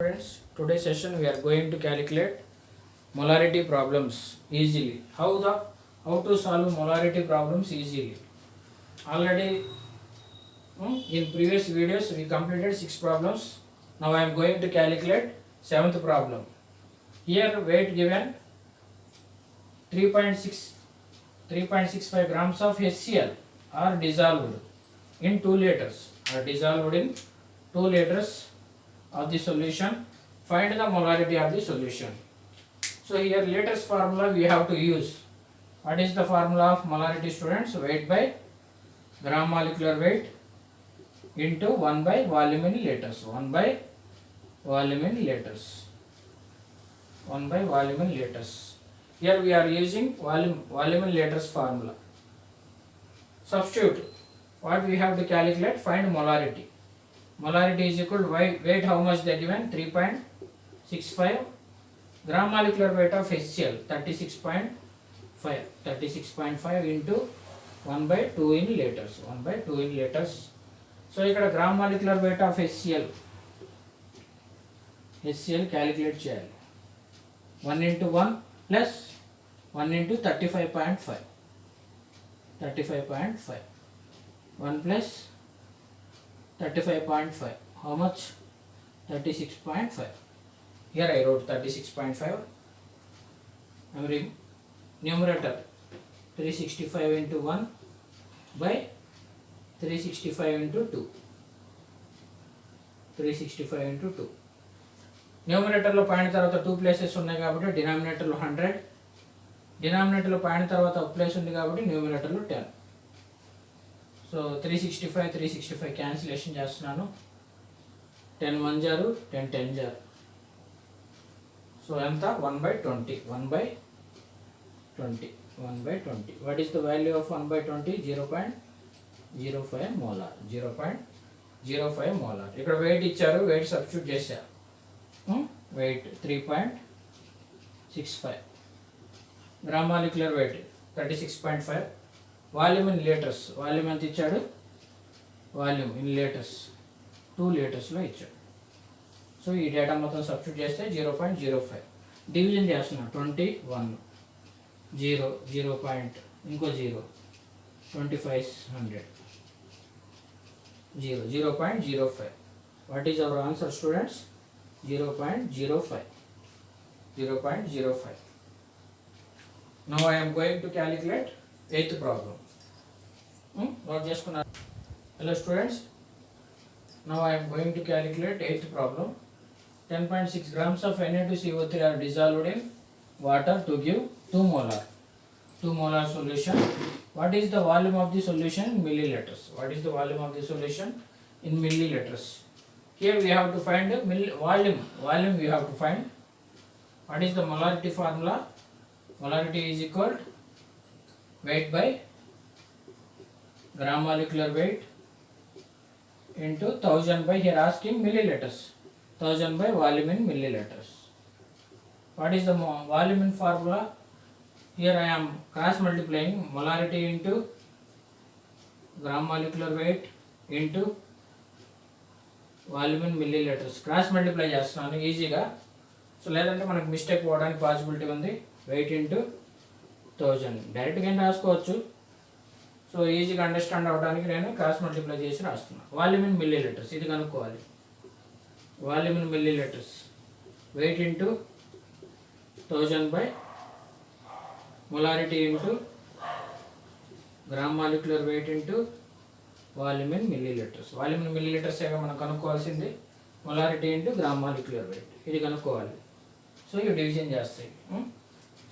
Friends, today's session we are going to calculate molarity problems easily. How to solve molarity problems easily? Already in previous videos we completed 6 problems. Now I am going to calculate 7th problem. Here weight given 3.65 grams of HCl are dissolved in 2 liters. Of the solution. Find the molarity of the solution. So here latest formula we have to use. What is the formula of molarity, students? Weight by gram molecular weight into 1 by volume in liters. 1 by volume in liters. 1 by volume in liters. Here we are using volume in liters formula. Substitute. What we have to calculate? Find molarity. Molarity is equal to weight, how much they are given? 3.65. Gram molecular weight of HCl 36.5 into 1 by 2 in liters. 1 by 2 in liters. So ఇక్కడ gram molecular weight of HCl calculate చేయాలి. 1 into 1 plus 1 into 35.5. 35.5. 1 plus 35.5. How much? 36.5. Here I wrote 36.5. Numerator 365 into 1 by 365 into 2. 365 into 2. Numerator లో point తర్వాత 2 places ఉన్నాయి కాబట్టి denominator లో 100. Denominator లో point తర్వాత ఒక ప్లేస్ ఉంది కాబట్టి న్యూమరేటర్ లో 10. సో 365 క్యాన్సిలేషన్ చేస్తున్నాను. 10 1 జారు 10 10 జారు. సో ఎంత? 1 by 20. 1 by 20. 1 by 20. What is the value of 1 by 20? 0.05 molar. 0.05 molar. ఇక్కడ వెయిట్ ఇచ్చారు, వెయిట్ సబ్స్టిట్యూట్ చేశారు. Weight 3.65. Gram molecular weight 36.5. Volume in litres. Volume ఎంత ఇచ్చాడు? వాల్యూమ్ ఇన్ లీటర్స్ 2 లీటర్స్లో ఇచ్చాడు. సో ఈ డేటా మొత్తం సబ్స్టిట్యూట్ చేస్తే 0.05. డివిజన్ చేస్తున్నాం. 21 0 0 పాయింట్ ఇంకో 0 2500 0.05. What is our answer students? 0.05. 0.05. Now I am going to calculate 8th problem. Note చేసుకున్నారు. Hello students. Now I am going to calculate 8th problem. 10.6 grams of Na2CO3 are dissolved in water to give 2 molar solution. What is the volume of the solution in milliliters? What is the volume of the solution in milliliters? Here we have to find the volume. Volume we have to find. What is the molarity formula? Molarity is equal weight by gram molecular weight into 1000 by, here asking milliliters, 1000 by volume in milliliters. What is the volume in formula? Here I am cross multiplying molarity into gram molecular weight into volume in milliliters. Cross multiply చేస్తున్నాను ఈజీగా. So లేదంటే మనకు mistake పోవడానికి possibility ఉంది. Wait into 1000 డైరెక్ట్గా రాసుకోవచ్చు. So ఈజీగా understand అవ్వడానికి నేను క్రాస్ మల్టిప్లై చేసి రాస్తున్నాను. వాల్యూమ్ ఇన్ మిల్లీలీటర్స్ ఇది కనుక్కోవాలి. Volume in millilitres weight into 1000 by molarity into gram molecular weight into volume in millilitres. Volume in millilitres ఏగా మనం కనుక్కోవాల్సింది. Molarity into gram molecular weight ఇది కనుక్కోవాలి. సో ఇవి డివిజన్ చేస్తాయి.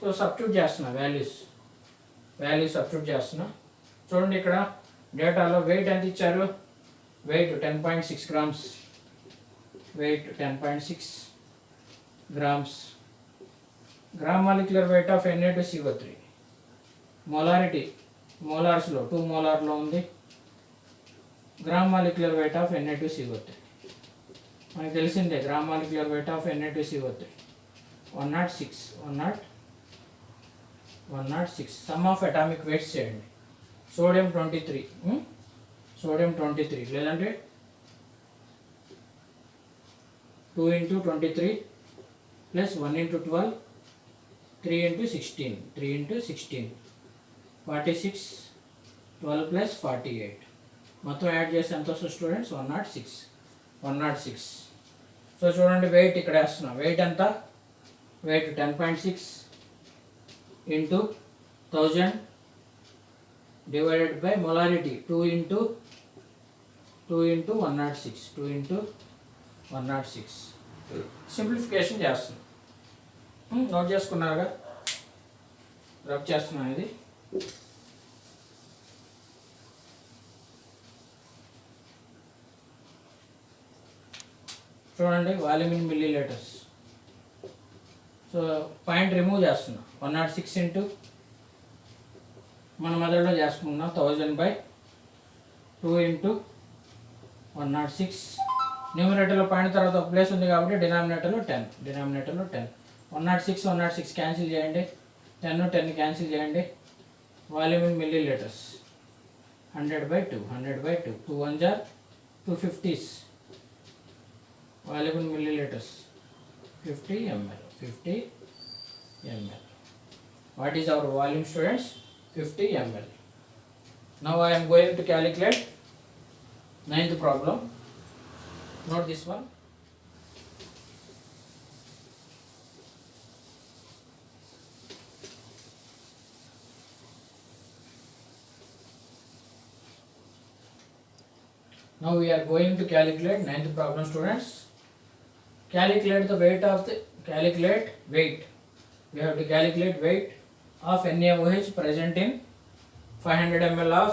సో సబ్స్టిట్యూట్ చేస్తున్నా వాల్యూస్ సబ్స్టిట్యూట్ చేస్తున్నా. చూడండి ఇక్కడ డేటాలో వెయిట్ ఎంత ఇచ్చారు? Weight 10.6 grams. Weight 10.6 grams. Gram molecular weight of Na2CO3. Molarity మోలార్స్లో 2 మోలార్లో ఉంది. Gram molecular weight of Na2CO3 మనకు తెలిసిందే. Gram molecular weight of Na2CO3 106. Some of atomic weights చేయండి. సోడియం 23 లేదంటే 2 into 23 plus 1 into 12, 3 into 16, 3 into 16, 46, 12 plus 48. మొత్తం add చేస్తే ఎంత వస్తుంది స్టూడెంట్స్? 106. సో చూడండి, వెయిట్ ఇక్కడ వేస్తున్నాం. వెయిట్ ఎంత? Weight 10.6 into 1000 divided by molarity 2 into 106. 2 into 106. Simplification చేస్తున్నాం. నోట్ చేసుకున్నారుగా? రబ్ చేస్తున్నాను ఇది. చూడండి, volume in millilitres. So point remove చేస్తున్నాం. 106 ఇంటూ మన మెథడ్లో చేసుకున్నాం 1000/2 into 106. న్యూమరేటర్లో పాయింట్ తర్వాత ఒక ప్లేస్ ఉంది కాబట్టి డినామినేటర్లో 10. 106 క్యాన్సిల్ చేయండి. 10 క్యాన్సిల్ చేయండి. Volume in milli litres 100/2. 2 1 jar 250s. Volume in milli litres 50 ml. What is our volume, students? 50 ml. Now I am going to calculate 9th problem. Note this one. Now we are going to calculate 9th problem, students. Calculate the weight of the weight. We have to calculate weight of NaOH present in 500 ml of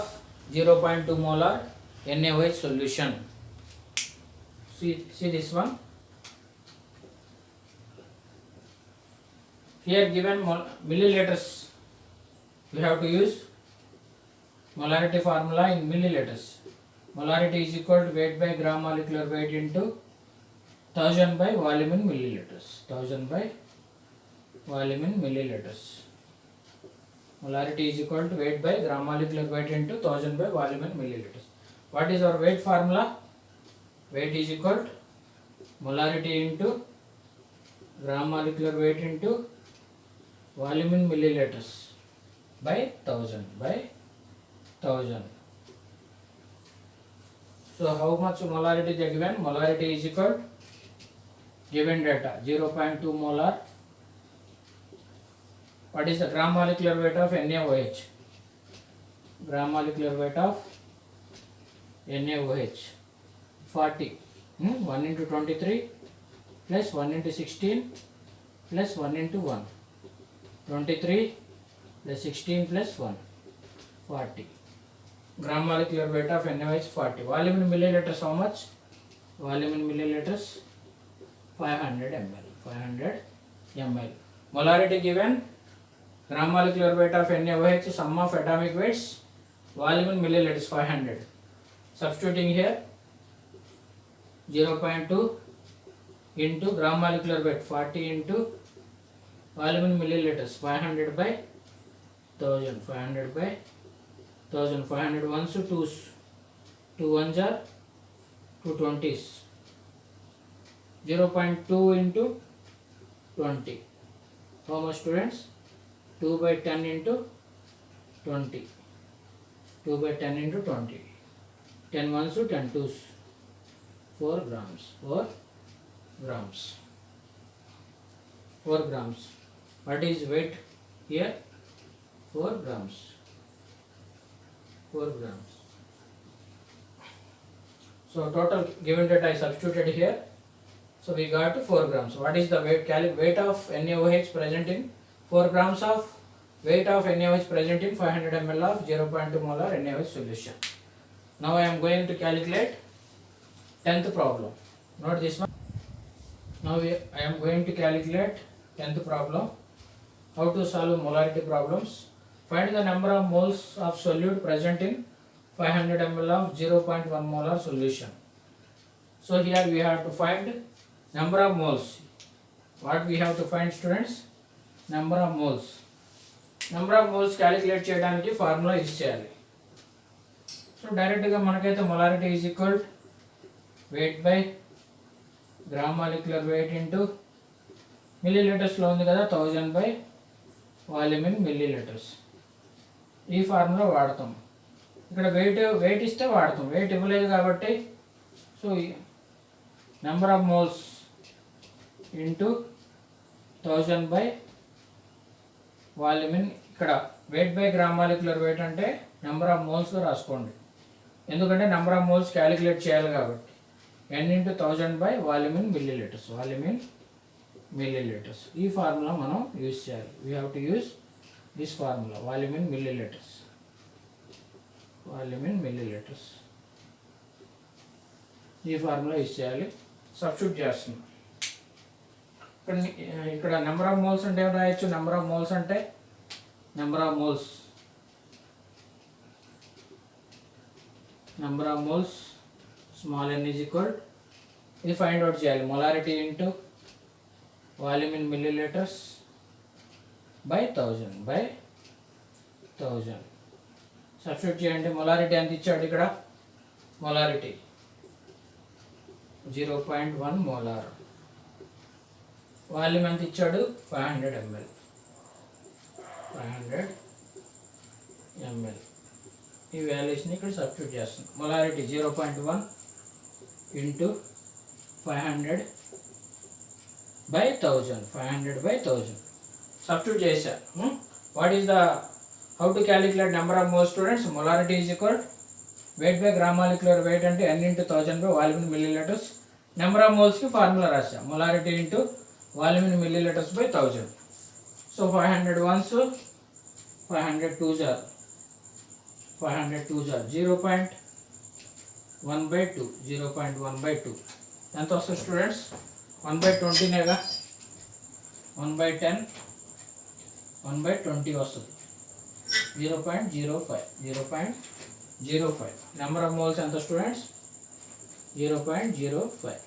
0.2 molar NaOH solution. See this one. Here given milliliters, we have to use molarity formula in milliliters. Molarity is equal to weight by gram molecular weight into 1000 by volume in milliliters. 1000 by volume in milliliters. Molarity is equal to weight by gram molecular weight into 1000 by volume in milliliters. What is our weight formula? Weight is equal to molarity into gram molecular weight into volume in milliliters by 1000. So how much molarity they given? Molarity is equal to given data 0.2 molar. What is the gram molecular weight of NaOH? Gram molecular weight of NaOH 40. 1 into 23 plus 1 into 16 plus 1 into 1. 23 plus 16 plus 1. 40. Gram molecular weight of NaOH 40. Volume in milliliters how much? Volume in milliliters 500 ml. 500 ml. Molarity given. Gram molecular weight of NaOH, sum of atomic weights. Volume in milliliters 500. Substituting here 0.2 into gram molecular weight 40 into volume in milliliters 500 by 1000. 500 by 1000. 500 ones to 2s. 2 1s are 2 20s. 0.2 into 20. How much, students? 2 by 10 into 20. 2 by 10 into 20. 10 ones to 10 twos. 4 grams. 4 grams. 4 grams. What is weight here? 4 grams. 4 grams. So total given data I substituted here. So we got 4 grams. What is the weight of NaOH present in 4 grams of weight of NaOH present in 500 ml of 0.2 molar NaOH solution. Now I am going to calculate 10th problem. Note this one. Now I am going to calculate 10th problem. How to solve molarity problems. Find the number of moles of solute present in 500 ml of 0.1 molar solution. So here we have to find number of moles. What we have to find, students? Number of moles. Number of moles calculate చేయడానికి formula use చేయాలి. So డైరెక్ట్గా మనకైతే molarity is equal weight by gram molecular weight into మిల్లీలీటర్స్లో ఉంది కదా 1000 by volume in millilitres. ఈ formula వాడతాం. ఇక్కడ వెయిట్ ఇస్తే వాడతాం, వెయిట్ ఇవ్వలేదు కాబట్టి so number of moles into 1000 by volume in. ఇక్కడ weight by gram molecular weight అంటే నెంబర్ ఆఫ్ మోల్స్లో రాసుకోండి, ఎందుకంటే నెంబర్ ఆఫ్ మోల్స్ క్యాలిక్యులేట్ చేయాలి కాబట్టి. n into 1000 by volume in millilitres, volume in millilitres. ఈ ఫార్ములా మనం యూజ్ చేయాలి. We have to use this formula, volume in millilitres, volume in millilitres. ఈ ఫార్ములా యూజ్ చేయాలి. సబ్స్టిట్యూట్ చేస్తున్నాం. ఇక్కడ నెంబర్ ఆఫ్ మోల్స్ అంటే ఏం రాయొచ్చు? నెంబర్ ఆఫ్ మోల్స్ అంటే number of moles, number of moles small n is equal, ఇది find out చేయాలి. Molarity into volume in millilitres by 1000. Substitute చేయండి. మొలారిటీ ఎంత ఇచ్చాడు ఇక్కడ? Molarity 0.1 molar. వాల్యూమ్ ఎంత ఇచ్చాడు? 500 ml. 500 ml. ఈ వాల్యూస్ని ఇక్కడ సబ్స్టిట్యూట్ చేస్తున్నాం. Molarity 0.1 into 500 by 1000. 500 by 1000 substitute చేశా. What is the how to calculate number of moles students? Molarity is equal weight by gram molecular weight అంటే n into 1000 by volume in millilitres. Number of మోల్స్కి formula రాసా, molarity into volume in millilitres by 1000. So 500 ones, 500 twos are 0.1/2. 0.1/2 ఎంత వస్తుంది students? 1/20నేగా, 1/10, 1/20 వస్తుంది. 0.05. Number of moles ఎంత students? 0.05.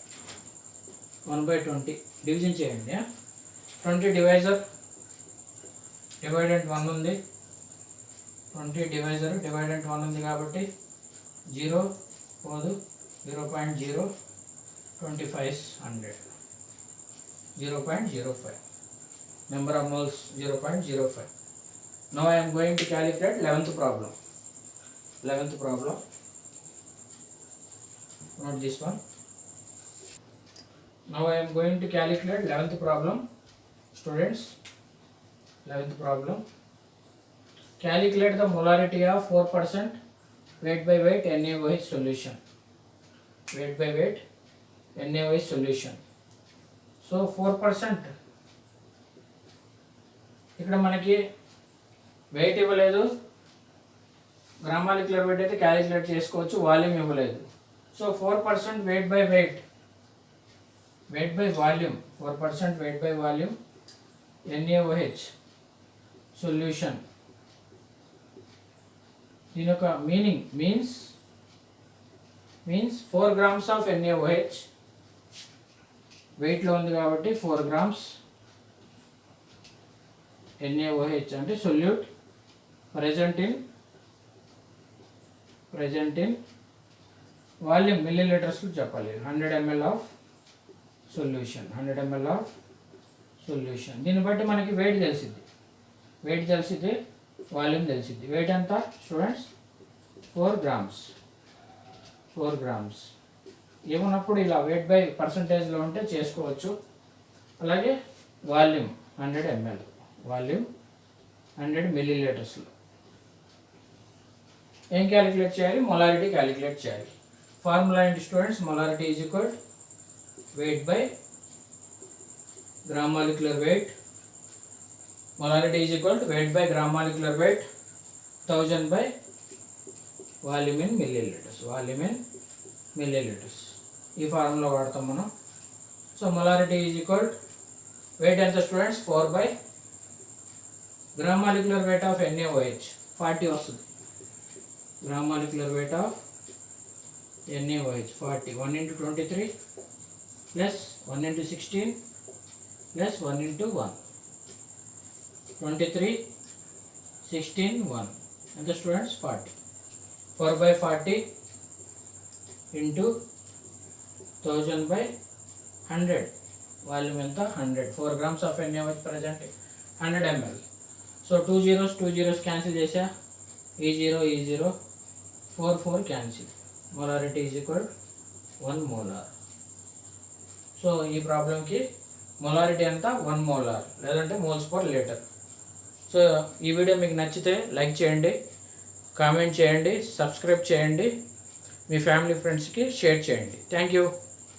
1/20 division చేయండి. 20 divisor, dividend 1 ఉంది. 20 divisor dividend 1 ఉంది కాబట్టి 0 పోదు. 0.025 100. 0.05. Number of moles 0.05. Now I am going to calculate 11th problem. 11th problem. Not this one. Now I am going to calculate 11th problem. Students, 11th problem. Calculate the molarity of 4% weight by weight NaOH solution. Weight by weight NaOH solution. So 4%. ఇక్కడ మనకి wait ఇవ్వలేదు, gram molecular wait అయితే calculate చేసుకోవచ్చు, volume ఇవ్వలేదు. So 4% weight by volume, 4% weight by volume NaOH solution. దీని యొక్క meaning means 4 grams of NaOH వెయిట్లో ఉంది కాబట్టి 4 grams NaOH అంటే సొల్యూట్ present in వాల్యూమ్ మిల్లీలీటర్స్లో చెప్పాలి. 100 ml of solution, 100 ml of solution. దీన్ని బట్టి మనకి వెయిట్ తెలిసిద్ది, వాల్యూమ్ తెలిసిద్ది. వెయిట్ ఎంత స్టూడెంట్స్? 4 grams. 4 grams ఏమన్నప్పుడు ఇలా వెయిట్ బై పర్సంటేజ్లో ఉంటే చేసుకోవచ్చు. అలాగే వాల్యూమ్ 100 ml, వాల్యూమ్ 100 మిల్లీలీటర్స్లో. ఏం క్యాలిక్యులేట్ చేయాలి? మొలారిటీ క్యాలిక్యులేట్ చేయాలి. ఫార్ములా ఏంటి students? Molarity is equal weight by gram molecular weight. Molarity is equal weight by gram molecular weight 1000 by volume in millilitres, volume in millilitres. ఈ formula వాడతాం మనం. So molarity is equal weight ఎంత students? 4 by gram molecular weight of NaOH 40 వస్తుంది. Gram molecular weight of NaOH 40. 1 into 23 plus 1 into 16 plus 1 into 1. 23, 16, 1. ఎంత students? 40. 4 by 40 into 1000 by 100. Volume ఎంత 100. 4 grams of NaOH present 100 ml. So 2 zeros cancel చేసా, E0 4 cancel. Molarity is equal 1 molar. So ఈ ప్రాబ్లంకి molarity అంతా 1 molar లేదంటే moles per litre. So ఈ video మీకు నచ్చితే లైక్ చేయండి, కామెంట్ చేయండి, సబ్స్క్రైబ్ చేయండి, మీ ఫ్యామిలీ ఫ్రెండ్స్కి షేర్ చేయండి. Thank you.